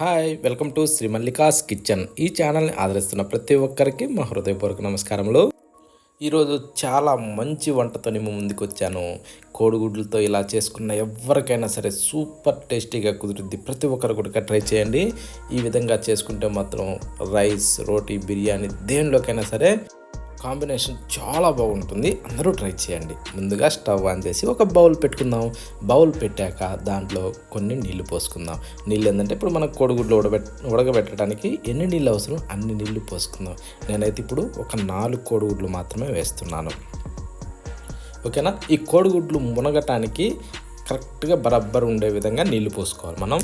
Hi welcome to Shri Mallika's kitchen. ఈ ఛానల్ని ఆదరిస్తున్న ప్రతి ఒక్కరికి మా హృదయపూర్వక నమస్కారములు. ఈరోజు చాలా మంచి వంటతో మేము ముందుకు వచ్చాను. కోడిగుడ్లతో ఇలా చేసుకున్న ఎవరికైనా సరే సూపర్ టేస్టీగా కుదురుద్ది. ప్రతి ఒక్కరు కూడా ట్రై చేయండి. ఈ విధంగా చేసుకుంటే మాత్రం రైస్, రోటీ, బిర్యానీ దేనిలోకైనా సరే కాంబినేషన్ చాలా బాగుంటుంది. అందరూ ట్రై చేయండి. ముందుగా స్టవ్ ఆన్ చేసి ఒక బౌల్ పెట్టుకుందాం. బౌల్ పెట్టాక దాంట్లో కొన్ని నీళ్లు పోసుకుందాం. నీళ్ళు ఏంటంటే ఇప్పుడు మనం కోడిగుడ్లు ఉడకబెట్టడానికి ఎన్ని నీళ్ళు అవసరం అన్ని నీళ్లు పోసుకుందాం. నేనైతే ఇప్పుడు ఒక 4 కోడిగుడ్లు మాత్రమే వేస్తున్నాను. ఓకేనా. ఈ కోడిగుడ్లు మునగటానికి కరెక్ట్గా బరబ్బర్ ఉండే విధంగా నీళ్లు పోసుకోవాలి మనం.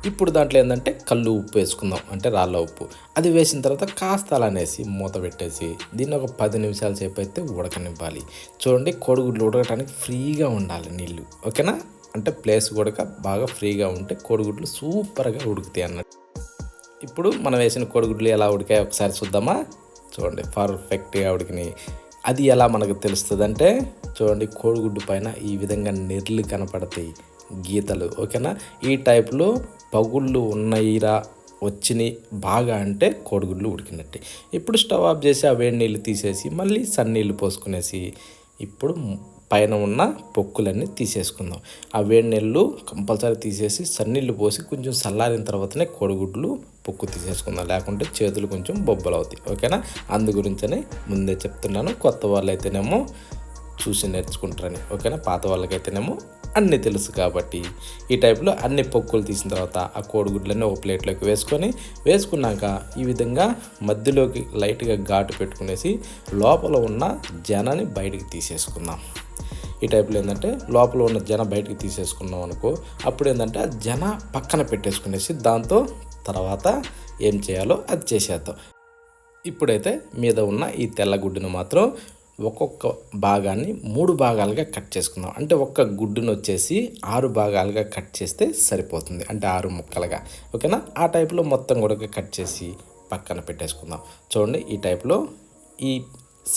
ఇప్పుడు దాంట్లో ఏంటంటే కళ్ళు ఉప్పు వేసుకుందాం, అంటే రాళ్ళ ఉప్పు. అది వేసిన తర్వాత కాస్త అలా అనేసి మూత పెట్టేసి దీన్ని ఒక 10 నిమిషాల సేపు అయితే ఉడకనివ్వాలి. చూడండి, కోడిగుడ్లు ఉడకడానికి ఫ్రీగా ఉండాలి నీళ్ళు. ఓకేనా. అంటే ప్లేస్ కూడా బాగా ఫ్రీగా ఉంటే కోడిగుడ్లు సూపర్గా ఉడుకుతాయి అన్నట్టు. ఇప్పుడు మనం వేసిన కోడిగుడ్లు ఎలా ఉడికాయో ఒకసారి చూద్దామా. చూడండి, పర్ఫెక్ట్గా ఉడికినాయి. అది ఎలా మనకు తెలుస్తుంది అంటే చూడండి, కోడిగుడ్డు పైన ఈ విధంగా నెర్లు కనపడతాయి, గీతలు. ఓకేనా. ఈ టైప్లో పగుళ్ళు ఉన్నాయిరా వచ్చినాయి బాగా అంటే కోడిగుడ్లు ఉడికినట్టే. ఇప్పుడు స్టవ్ ఆఫ్ చేసి ఆ వేడి నీళ్ళు తీసేసి మళ్ళీ సన్నీళ్ళు పోసుకునేసి ఇప్పుడు పైన ఉన్న పొక్కులన్నీ తీసేసుకుందాం. ఆ వేడి నీళ్ళు కంపల్సరీ తీసేసి సన్నీళ్ళు పోసి కొంచెం చల్లారిన తర్వాతనే కోడిగుడ్లు పొక్కు తీసేసుకుందాం, లేకుంటే చేతులు కొంచెం బొబ్బలు అవుతాయి. ఓకేనా. అందు గురించని ముందే చెప్తున్నాను. కొత్త వాళ్ళు అయితేనేమో చూసి నేర్చుకుంటారని. ఓకేనా. పాత వాళ్ళకైతేనేమో అన్నీ తెలుసు కాబట్టి ఈ టైప్లో అన్ని పొక్కులు తీసిన తర్వాత ఆ కోడిగుడ్లన్నీ ఒక ప్లేట్లోకి వేసుకున్నాక ఈ విధంగా మధ్యలోకి లైట్గా ఘాటు పెట్టుకునేసి లోపల ఉన్న జనాన్ని బయటికి తీసేసుకుందాం. ఈ టైప్లో ఏంటంటే లోపల ఉన్న జన బయటికి తీసేసుకున్నాం అనుకో, అప్పుడు ఏంటంటే ఆ జన పక్కన పెట్టేసుకునేసి దాంతో తర్వాత ఏం చేయాలో అది చేసేద్దాం. ఇప్పుడైతే మీద ఉన్న ఈ తెల్లగుడ్డును మాత్రం ఒక్కొక్క భాగాన్ని 3 భాగాలుగా కట్ చేసుకుందాం. అంటే ఒక్క గుడ్డును వచ్చేసి 6 భాగాలుగా కట్ చేస్తే సరిపోతుంది, అంటే 6 ముక్కలుగా. ఓకేనా. ఆ టైప్లో మొత్తం కూడా కట్ చేసి పక్కన పెట్టేసుకుందాం. చూడండి, ఈ టైప్లో ఈ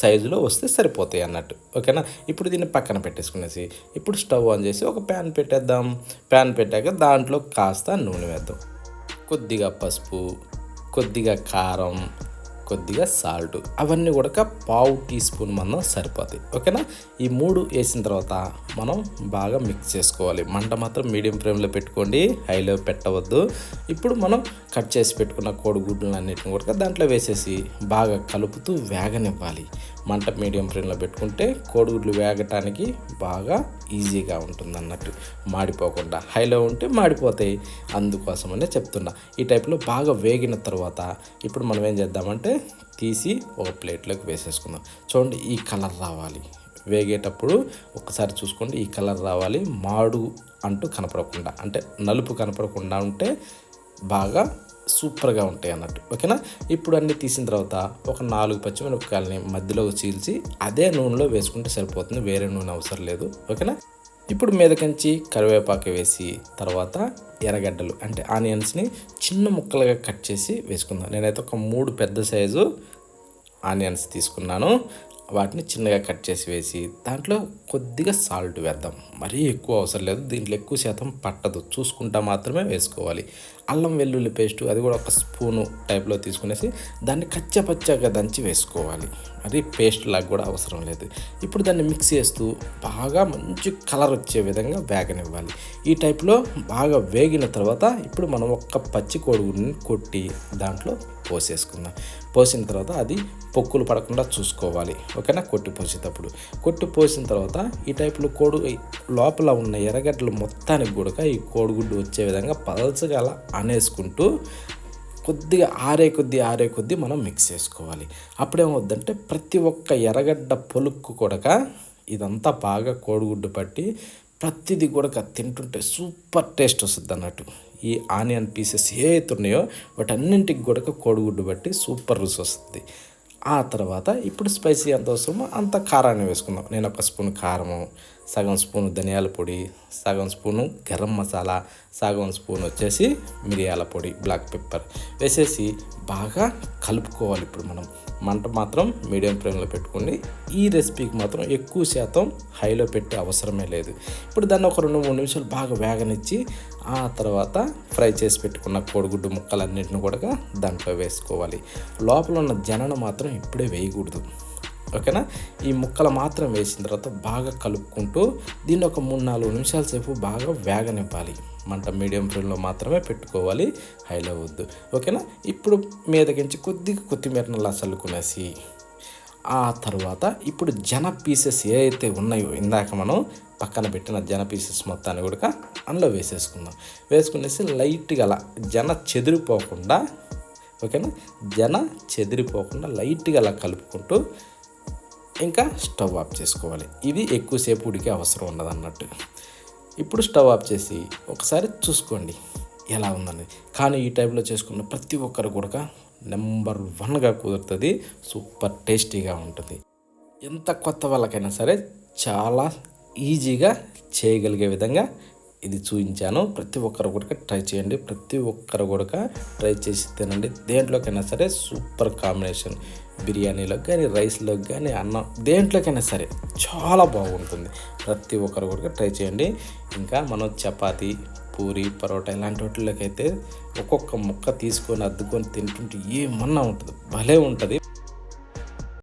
సైజులో వస్తే సరిపోతాయి అన్నట్టు. ఓకేనా. ఇప్పుడు దీన్ని పక్కన పెట్టేసుకునేసి ఇప్పుడు స్టవ్ ఆన్ చేసి ఒక ప్యాన్ పెట్టేద్దాం. ప్యాన్ పెట్టాక దాంట్లో కాస్త నూనె వేద్దాం. కొద్దిగా పసుపు, కొద్దిగా కారం, కొద్దిగా సాల్ట్, అవన్నీ కూడా 1/2 టీ స్పూన్ మందం సరిపోతాయి. ఓకేనా. ఈ 3 వేసిన తర్వాత మనం బాగా మిక్స్ చేసుకోవాలి. మంట మాత్రం మీడియం ఫ్లేమ్లో పెట్టుకోండి, హైలో పెట్టవద్దు. ఇప్పుడు మనం కట్ చేసి పెట్టుకున్న కోడిగుడ్లను అన్నిటిని కూడా దాంట్లో వేసేసి బాగా కలుపుతూ వేగనివ్వాలి. మంట మీడియం ఫ్లేమ్లో పెట్టుకుంటే కోడిగుడ్లు వేగటానికి బాగా ఈజీగా ఉంటుంది అన్నట్టు, మాడిపోకుండా. హైలో ఉంటే మాడిపోతాయి, అందుకోసమనే చెప్తున్నా. ఈ టైప్లో బాగా వేగిన తర్వాత ఇప్పుడు మనం ఏం చేద్దామంటే తీసి ఒక ప్లేట్లోకి వేసేసుకుందాం. చూడండి, ఈ కలర్ రావాలి. వేగేటప్పుడు ఒకసారి చూసుకోండి, ఈ కలర్ రావాలి. మాడు అంటూ కనపడకుండా, అంటే నలుపు కనపడకుండా ఉంటే బాగా సూపర్గా ఉంటాయి అన్నట్టు. ఓకేనా. ఇప్పుడు అన్నీ తీసిన తర్వాత ఒక 4 పచ్చిమిరపకాయలని మధ్యలో చీల్చి అదే నూనెలో వేసుకుంటే సరిపోతుంది, వేరే నూనె అవసరం లేదు. ఓకేనా. ఇప్పుడు మీదకించి కరివేపాకు వేసి తర్వాత ఎర్రగడ్డలు అంటే ఆనియన్స్ని చిన్న ముక్కలుగా కట్ చేసి వేసుకుందాం. నేనైతే ఒక 3 పెద్ద సైజు ఆనియన్స్ తీసుకున్నాను. వాటిని చిన్నగా కట్ చేసి వేసి దాంట్లో కొద్దిగా సాల్ట్ వేద్దాం. మరీ ఎక్కువ అవసరం లేదు, దీంట్లో ఎక్కువ శాతం పట్టదు, చూసుకుంటా మాత్రమే వేసుకోవాలి. అల్లం వెల్లుల్లి పేస్టు అది కూడా ఒక స్పూను టైప్లో తీసుకునేసి దాన్ని కచ్చపచ్చగా దంచి వేసుకోవాలి. అది పేస్ట్ లాగా కూడా అవసరం లేదు. ఇప్పుడు దాన్ని మిక్స్ చేస్తూ బాగా మంచి కలర్ వచ్చే విధంగా వేగనివ్వాలి. ఈ టైప్లో బాగా వేగిన తర్వాత ఇప్పుడు మనం ఒక్క పచ్చి కోడిగుడ్డుని కొట్టి దాంట్లో పోసేసుకుందాం. పోసిన తర్వాత అది పొక్కులు పడకుండా చూసుకోవాలి. ఓకేనా. కొట్టి పోసిన తర్వాత ఈ టైప్లో లోపల ఉన్న ఎర్రగడ్డలు మొత్తానికి కూడా ఈ కోడిగుడ్డు వచ్చే విధంగా పలచగా అలా అనేసుకుంటూ కొద్దిగా ఆరే కొద్దీ మనం మిక్స్ చేసుకోవాలి. అప్పుడేమవుద్దంటే ప్రతి ఒక్క ఎర్రగడ్డ పొలుక్కు కూడా ఇదంతా బాగా కోడిగుడ్డు పట్టి ప్రతిదీ కూడా తింటుంటే సూపర్ టేస్ట్ వస్తుంది అన్నట్టు. ఈ ఆనియన్ పీసెస్ ఏవైతే ఉన్నాయో వాటన్నింటికి కూడా కోడిగుడ్డు బట్టి సూపర్ రుచి వస్తుంది. ఆ తర్వాత ఇప్పుడు స్పైసీ ఎంత అవసరమో అంత కారాన్ని వేసుకుందాం. నేను ఒక స్పూన్ కారము, సగం స్పూను ధనియాల పొడి, సగం స్పూను గరం మసాలా, సగం స్పూన్ వచ్చేసి మిరియాల పొడి, బ్లాక్ పెప్పర్ వేసేసి బాగా కలుపుకోవాలి. ఇప్పుడు మనం మంట మాత్రం మీడియం ఫ్లేమ్లో పెట్టుకోండి. ఈ రెసిపీకి మాత్రం ఎక్కువ శాతం హైలో పెట్టే అవసరమే లేదు. ఇప్పుడు దాన్ని ఒక 2-3 నిమిషాలు బాగా వేగనిచ్చి ఆ తర్వాత ఫ్రై చేసి పెట్టుకున్న కోడిగుడ్డు ముక్కలన్నింటిని కూడా దాంట్లో వేసుకోవాలి. లోపల ఉన్న జనను మాత్రం ఇప్పుడే వేయకూడదు, ఓకేనా. ఈ ముక్కలు మాత్రం వేసిన తర్వాత బాగా కలుపుకుంటూ దీన్ని ఒక 3-4 నిమిషాల సేపు బాగా వేగనివ్వాలి. మంట మీడియం ఫ్లేమ్లో మాత్రమే పెట్టుకోవాలి, హైలో వద్దు, ఓకేనా. ఇప్పుడు మీదకించి కొద్దిగా కొత్తిమీరని అలా చల్లుకునేసి ఆ తర్వాత ఇప్పుడు జన పీసెస్ ఏ అయితే ఉన్నాయో ఇందాక మనం పక్కన పెట్టిన జన పీసెస్ మొత్తాన్ని కూడా అందులో వేసేసుకుందాం. వేసుకునేసి లైట్గా అలా జన చెదిరిపోకుండా, ఓకేనా, జన చెదిరిపోకుండా లైట్గా అలా కలుపుకుంటూ ఇంకా స్టవ్ ఆఫ్ చేసుకోవాలి. ఇది ఎక్కువసేపు ఉడికే అవసరం ఉండదు అన్నట్టు. ఇప్పుడు స్టవ్ ఆఫ్ చేసి ఒకసారి చూసుకోండి ఎలా ఉందని. కానీ ఈ టైప్లో చేసుకున్న ప్రతి ఒక్కరు కూడా నెంబర్ 1గా కుదురుతుంది, సూపర్ టేస్టీగా ఉంటుంది. ఎంత కొత్త వాళ్ళకైనా సరే చాలా ఈజీగా చేయగలిగే విధంగా ఇది చూపించాను. ప్రతి ఒక్కరు కూడా ట్రై చేయండి, ప్రతి ఒక్కరు కూడా ట్రై చేసి తినండి. దేంట్లోకైనా సరే సూపర్ కాంబినేషన్, బిర్యానీలోకి కానీ, రైస్లోకి కానీ, అన్నం దేంట్లోకైనా సరే చాలా బాగుంటుంది. ప్రతి ఒక్కరు కూడా ట్రై చేయండి. ఇంకా మనం చపాతీ, పూరి, పరోటా ఇలాంటి వాటిలోకి అయితే ఒక్కొక్క ముక్క తీసుకొని అద్దుకొని తింటుంటే ఏమన్నా ఉంటుంది, భలే ఉంటుంది.